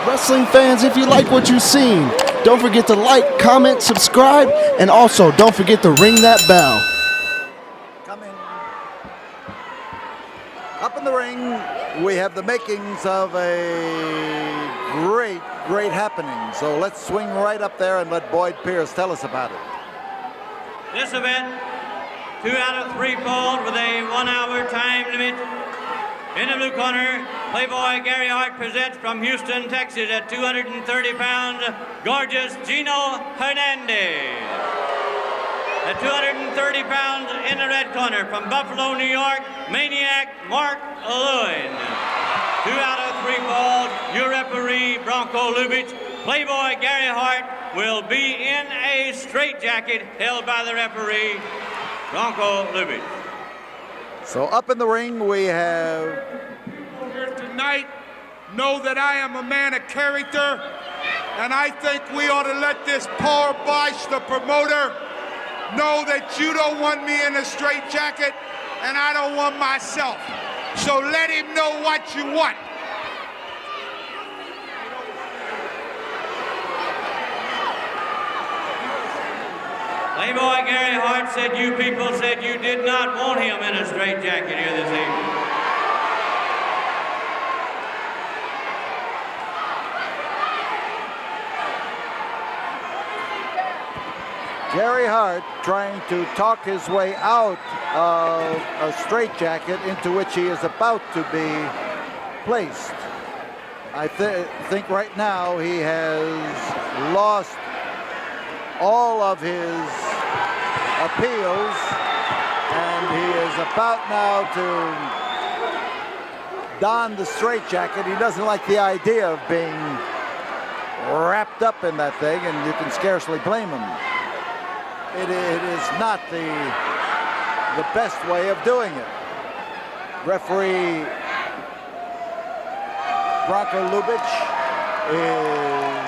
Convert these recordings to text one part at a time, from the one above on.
Wrestling fans, if you like what you've seen, don't forget to like, comment, subscribe, and also don't forget to ring that bell. Coming up in the ring, we have the makings of a great happening. So let's swing right up there and let Boyd Pierce tell us about it. This event, 2 out of 3 falls with a 1-hour time limit. In the blue corner, Playboy Gary Hart presents from Houston, Texas at 230 pounds, gorgeous Gino Hernandez. At 230 pounds in the red corner from Buffalo, New York, Maniac Lewin. 2 out of 3 falls, your referee Bronco Lubitsch. Playboy Gary Hart will be in a straitjacket held by the referee Bronco Lubitsch. So up in the ring we have... Here tonight, know that I am a man of character, and I think we ought to let this poor Bosch, the promoter, know that you don't want me in a straitjacket, and I don't want myself. So let him know what you want. Playboy Gary Hart said you people said you did not want him in a straitjacket here this evening. Gary Hart trying to talk his way out of a straitjacket into which he is about to be placed. I think right now he has lost all of his appeals, and he is about now to don the straitjacket. He doesn't like the idea of being wrapped up in that thing, and you can scarcely blame him. It is not the best way of doing it. Referee Bronco Lubitsch is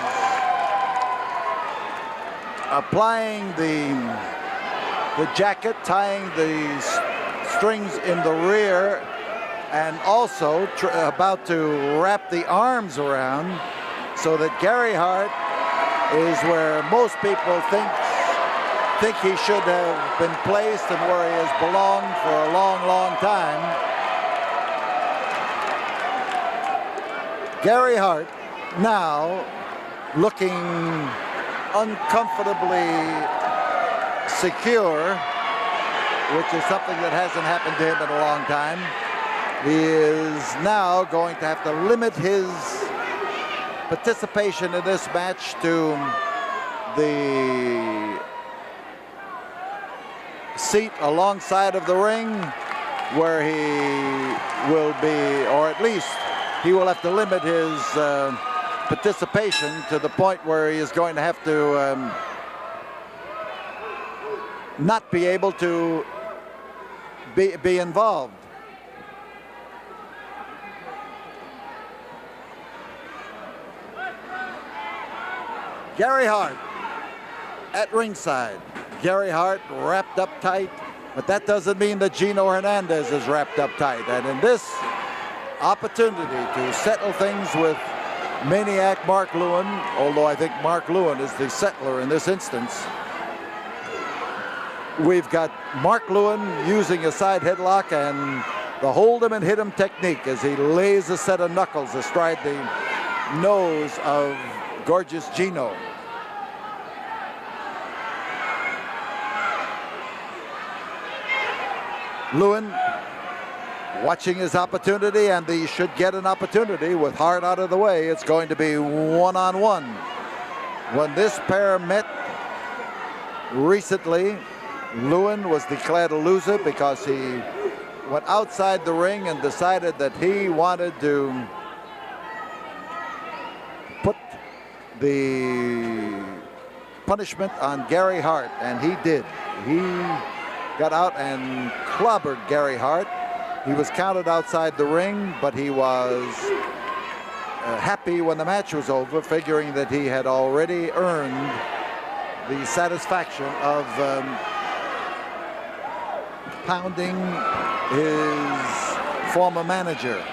applying the jacket, tying the strings in the rear, and also about to wrap the arms around, so that Gary Hart is where most people think he should have been placed and where he has belonged for a long time. Gary Hart now looking uncomfortably secure, which is something that hasn't happened to him in a long time. He is now going to have to limit his participation in this match to the seat alongside of the ring, where he will be, or at least he will have to limit his participation to the point where he is going to have to not be able to be involved. Gary Hart at ringside. Gary Hart wrapped up tight, but that doesn't mean that Gino Hernandez is wrapped up tight. And in this opportunity to settle things with Maniac Mark Lewin, although I think Mark Lewin is the settler in this instance, we've got Mark Lewin using a side headlock and the hold him and hit him technique as he lays a set of knuckles astride the nose of gorgeous Gino. Lewin watching his opportunity, and he should get an opportunity with Hart out of the way. It's going to be one-on-one. When this pair met recently, Lewin was declared a loser because he went outside the ring and decided that he wanted to put the punishment on Gary Hart, and he did. He got out and clobbered Gary Hart. He was counted outside the ring, but he was happy when the match was over, figuring that he had already earned the satisfaction of pounding his former manager.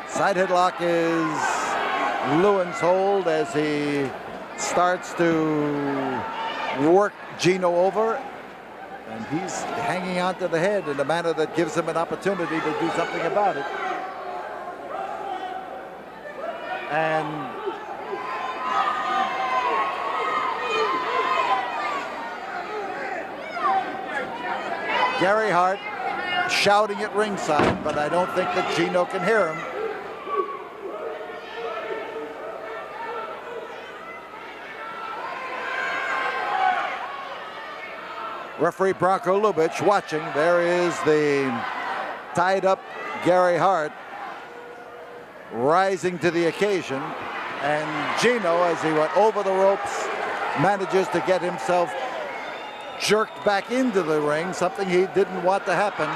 Side headlock is Lewin's hold as he starts to work Gino over. And he's hanging on to the head in a manner that gives him an opportunity to do something about it. And Gary Hart shouting at ringside, but I don't think that Gino can hear him. Referee Bronco Lubitsch watching. There is the tied up Gary Hart rising to the occasion. And Gino, as he went over the ropes, manages to get himself jerked back into the ring, something he didn't want to happen.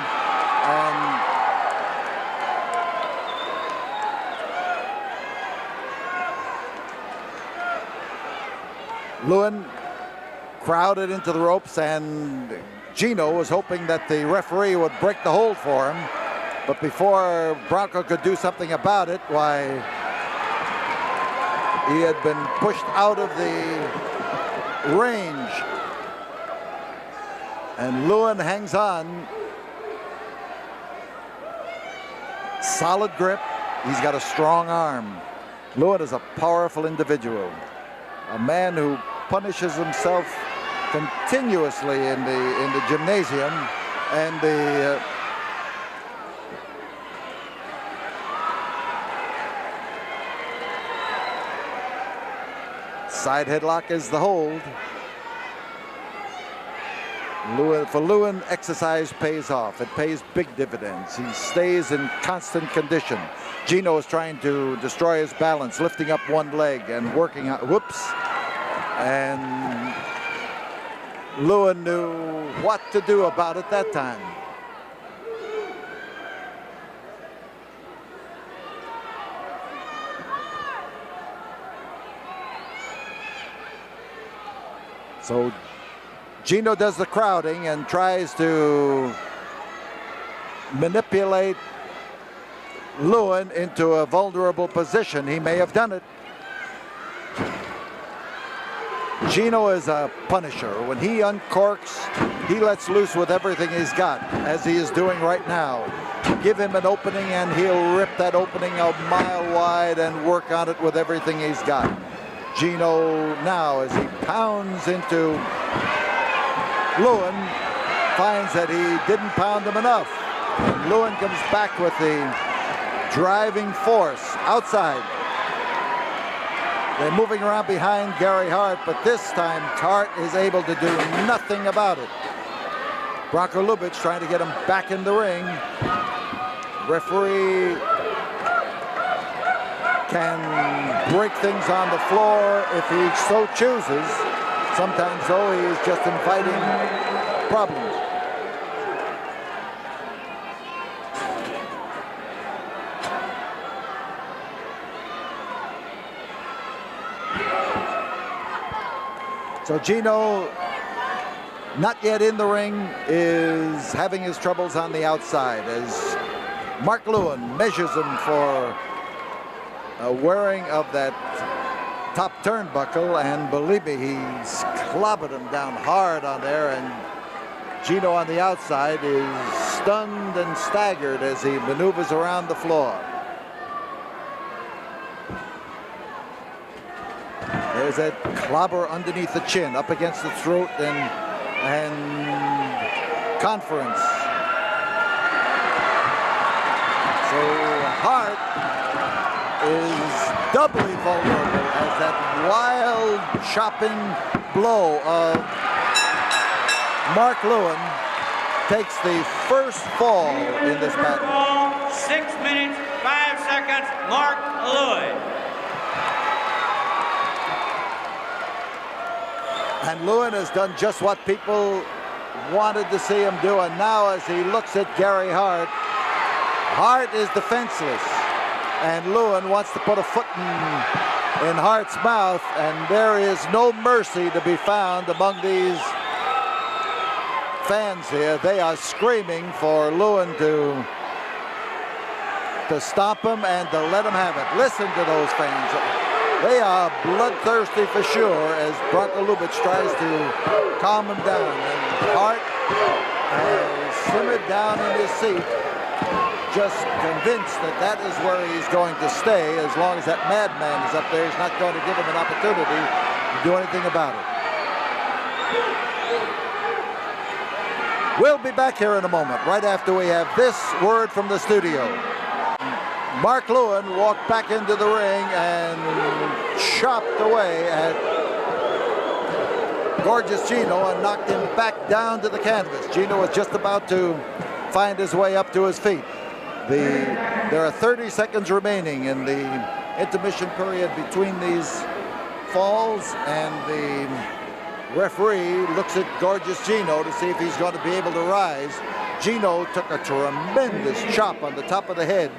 And Lewin crowded into the ropes, and Gino was hoping that the referee would break the hold for him. But before Bronco could do something about it, why, he had been pushed out of the range. And Lewin hangs on. Solid grip. He's got a strong arm. Lewin is a powerful individual. A man who punishes himself continuously in the gymnasium, and the side headlock is the hold. For Lewin, exercise pays off. It pays big dividends. He stays in constant condition. Gino is trying to destroy his balance, lifting up one leg and working out. Whoops. And Lewin knew what to do about it that time. So Gino does the crowding and tries to manipulate Lewin into a vulnerable position. He may have done it. Gino is a punisher. When he uncorks, he lets loose with everything he's got, as he is doing right now. Give him an opening and he'll rip that opening a mile wide and work on it with everything he's got. Gino now, as he pounds into Lewin, finds that he didn't pound him enough. And Lewin comes back with the driving force outside. They're moving around behind Gary Hart, but this time Hart is able to do nothing about it. Bronco Lubitsch trying to get him back in the ring. Referee can break things on the floor if he so chooses. Sometimes, though, he's just inviting problems. So Gino, not yet in the ring, is having his troubles on the outside as Mark Lewin measures him for a wearing of that top turnbuckle, and believe me, he's clobbered him down hard on there, and Gino on the outside is stunned and staggered as he maneuvers around the floor. There's that clobber underneath the chin, up against the throat and conference. So Hart is doubly vulnerable as that wild chopping blow of Mark Lewin takes the first fall in this battle. 6 minutes, 5 seconds, Mark Lewin. And Lewin has done just what people wanted to see him do. And now as he looks at Gary Hart, Hart is defenseless. And Lewin wants to put a foot in Hart's mouth. And there is no mercy to be found among these fans here. They are screaming for Lewin to stomp him and to let him have it. Listen to those fans. They are bloodthirsty for sure as Bronco Lubitsch tries to calm him down. And Hart has simmered down in his seat, just convinced that that is where he's going to stay as long as that madman is up there. He's not going to give him an opportunity to do anything about it. We'll be back here in a moment, right after we have this word from the studio. Mark Lewin walked back into the ring and chopped away at Gorgeous Gino and knocked him back down to the canvas. Gino was just about to find his way up to his feet. There are 30 seconds remaining in the intermission period between these falls, and the referee looks at Gorgeous Gino to see if he's going to be able to rise. Gino took a tremendous chop on the top of the head,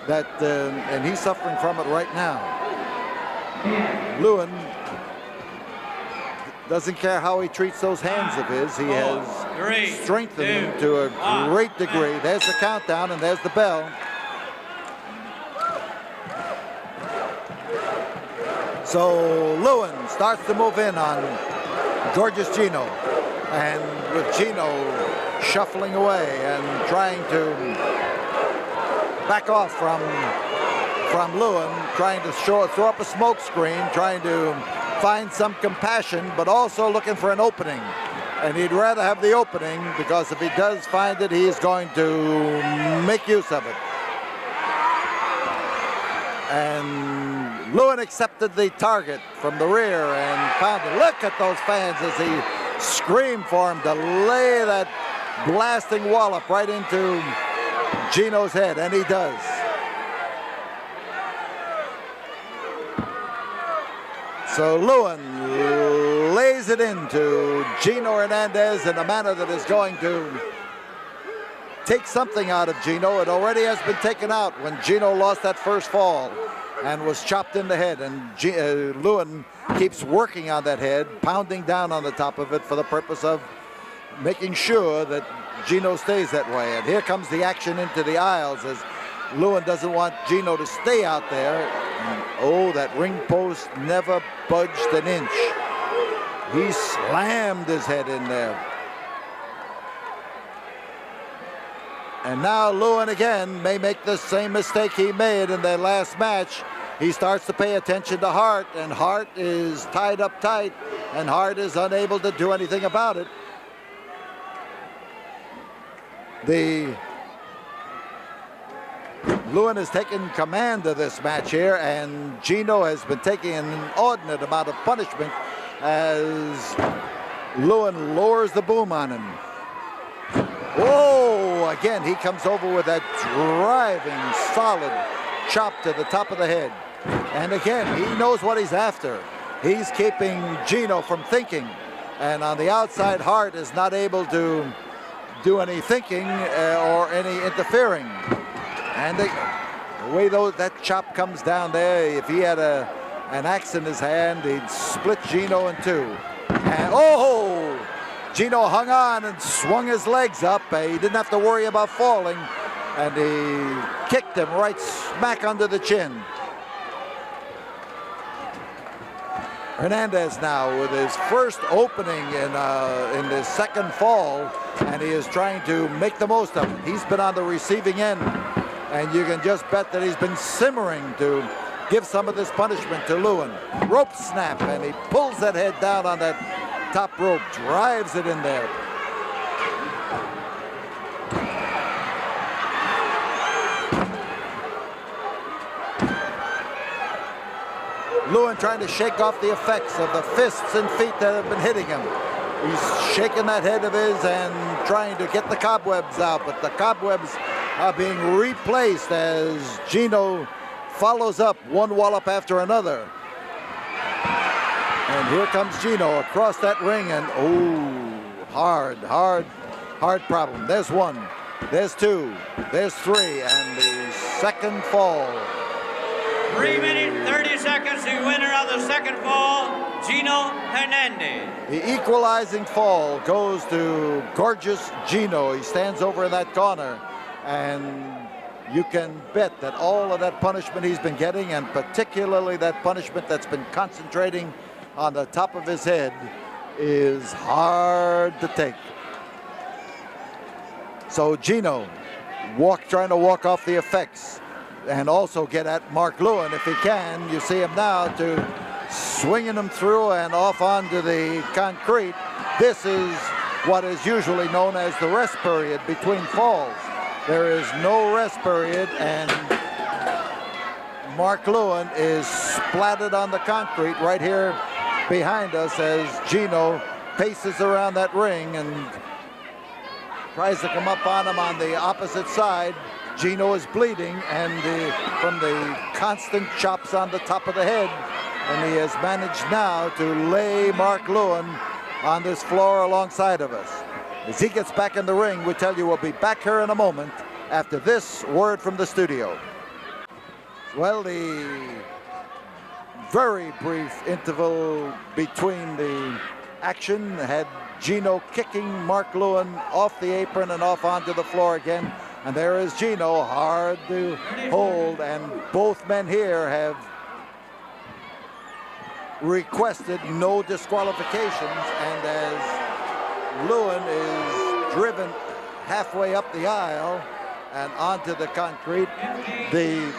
and he's suffering from it right now. Lewin doesn't care how he treats those hands of his. He has strengthened them to a great degree. There's the countdown, and there's the bell. So Lewin starts to move in on Gorgeous Gino, and with Gino shuffling away and trying to back off from Lewin, trying to throw up a smoke screen, trying to find some compassion, but also looking for an opening. And he'd rather have the opening, because if he does find it, he's going to make use of it. And Lewin accepted the target from the rear and pounded. Look at those fans as he screamed for him to lay that blasting wallop right into Gino's head, and he does. So Lewin lays it into Gino Hernandez in a manner that is going to take something out of Gino. It already has been taken out when Gino lost that first fall and was chopped in the head. And Lewin keeps working on that head, pounding down on the top of it for the purpose of making sure that Gino stays that way. And here comes the action into the aisles as Lewin doesn't want Gino to stay out there. And, oh, that ring post never budged an inch. He slammed his head in there. And now Lewin again may make the same mistake he made in their last match. He starts to pay attention to Hart, and Hart is tied up tight, and Hart is unable to do anything about it. Lewin has taken command of this match here, and Gino has been taking an inordinate amount of punishment as Lewin lowers the boom on him. Whoa! Again, he comes over with that driving, solid chop to the top of the head. And again, he knows what he's after. He's keeping Gino from thinking. And on the outside, Hart is not able to do any thinking or any interfering. And the way that chop comes down there, if he had an axe in his hand, he'd split Gino in two. And oh! Gino hung on and swung his legs up. He didn't have to worry about falling. And he kicked him right smack under the chin. Hernandez now with his first opening in his second fall, and he is trying to make the most of it. He's been on the receiving end, and you can just bet that he's been simmering to give some of this punishment to Lewin. Rope snap, and he pulls that head down on that top rope, drives it in there. Lewin trying to shake off the effects of the fists and feet that have been hitting him. He's shaking that head of his and trying to get the cobwebs out, but the cobwebs are being replaced as Gino follows up one wallop after another. And here comes Gino across that ring, and oh, hard problem. There's one, there's two, there's three, and the second fall. 3 minutes, 30 seconds, the winner of the second fall, Gino Hernandez. The equalizing fall goes to Gorgeous Gino. He stands over in that corner, and you can bet that all of that punishment he's been getting, and particularly that punishment that's been concentrating on the top of his head, is hard to take. So Gino trying to walk off the effects and also get at Mark Lewin if he can. You see him now swinging him through and off onto the concrete. This is what is usually known as the rest period between falls. There is no rest period, and Mark Lewin is splattered on the concrete right here behind us as Gino paces around that ring and tries to come up on him on the opposite side. Gino is bleeding and from the constant chops on the top of the head, and he has managed now to lay Mark Lewin on this floor alongside of us. As he gets back in the ring, we tell you we'll be back here in a moment after this word from the studio. Well, the very brief interval between the action had Gino kicking Mark Lewin off the apron and off onto the floor again. And there is Gino, hard to hold, and both men here have requested no disqualifications, and as Lewin is driven halfway up the aisle and onto the concrete, the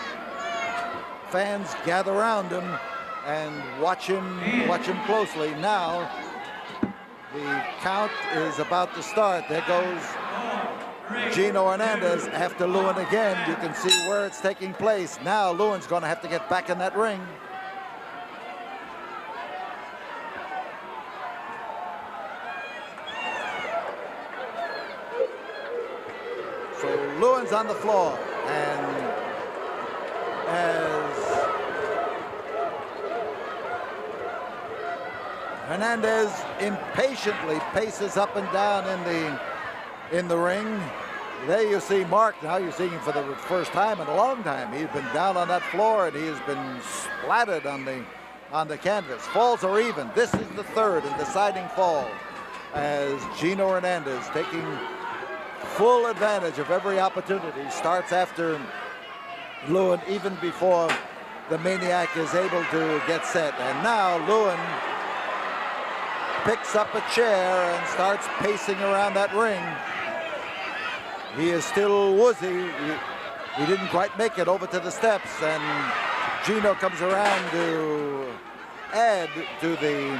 fans gather around him and watch him closely. Now the count is about to start. There goes Gino Hernandez after Lewin again. You can see where it's taking place. Now Lewin's going to have to get back in that ring. So Lewin's on the floor, and as Hernandez impatiently paces up and down in the ring. There you see Mark. Now you're seeing him for the first time in a long time. He's been down on that floor and he has been splattered on the canvas. Falls are even. This is the third and deciding fall, as Gino Hernandez, taking full advantage of every opportunity, starts after Lewin even before the Maniac is able to get set. And now Lewin picks up a chair and starts pacing around that ring. He is still woozy. He didn't quite make it over to the steps, and Gino comes around to add to the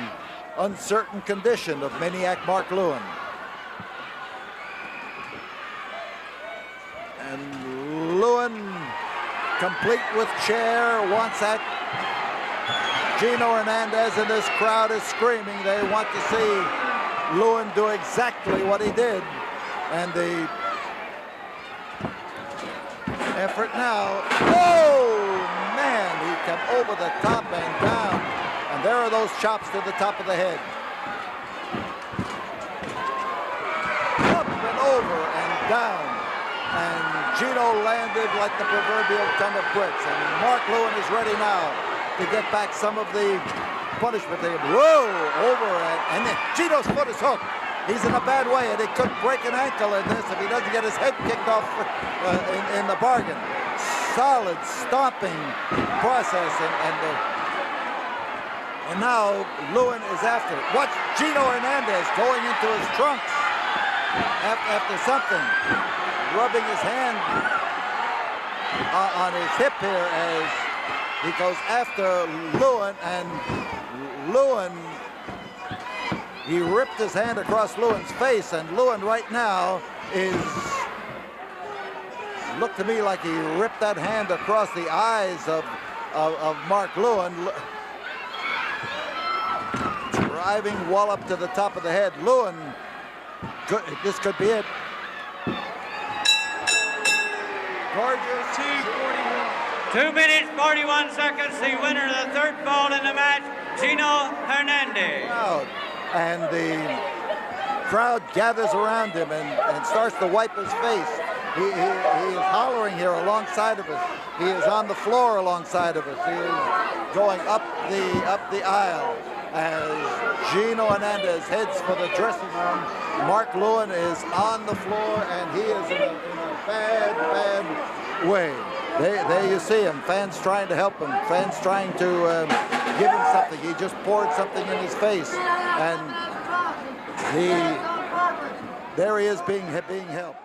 uncertain condition of Maniac Mark Lewin. And Lewin, complete with chair, wants at Gino Hernandez, and this crowd is screaming. They want to see Lewin do exactly what he did. And the effort now. Oh, man, he came over the top and down. And there are those chops to the top of the head. Up and over and down. And Gino landed like the proverbial ton of bricks. And Mark Lewin is ready now to get back some of the punishment. They whoa, over, and then Gino's foot is hooked. He's in a bad way, and he could break an ankle in this if he doesn't get his head kicked off in the bargain. Solid stomping process, and now Lewin is after it. Watch Gino Hernandez going into his trunks after something, rubbing his hand on his hip here as he goes after Lewin, and Lewin, he ripped his hand across Lewin's face, and Lewin right now looked to me like he ripped that hand across the eyes of Mark Lewin, driving wallop to the top of the head. Lewin, this could be it. Gorgeous. 2 minutes, 41 seconds, the winner of the third fall in the match, Gino Hernandez. And the crowd gathers around him and starts to wipe his face. He is hollering here alongside of us. He is on the floor alongside of us. He is going up the aisle as Gino Hernandez heads for the dressing room. Mark Lewin is on the floor, and he is in a bad way. There you see him, fans trying to help him, fans trying to give him something. He just poured something in his face, and there he is being helped.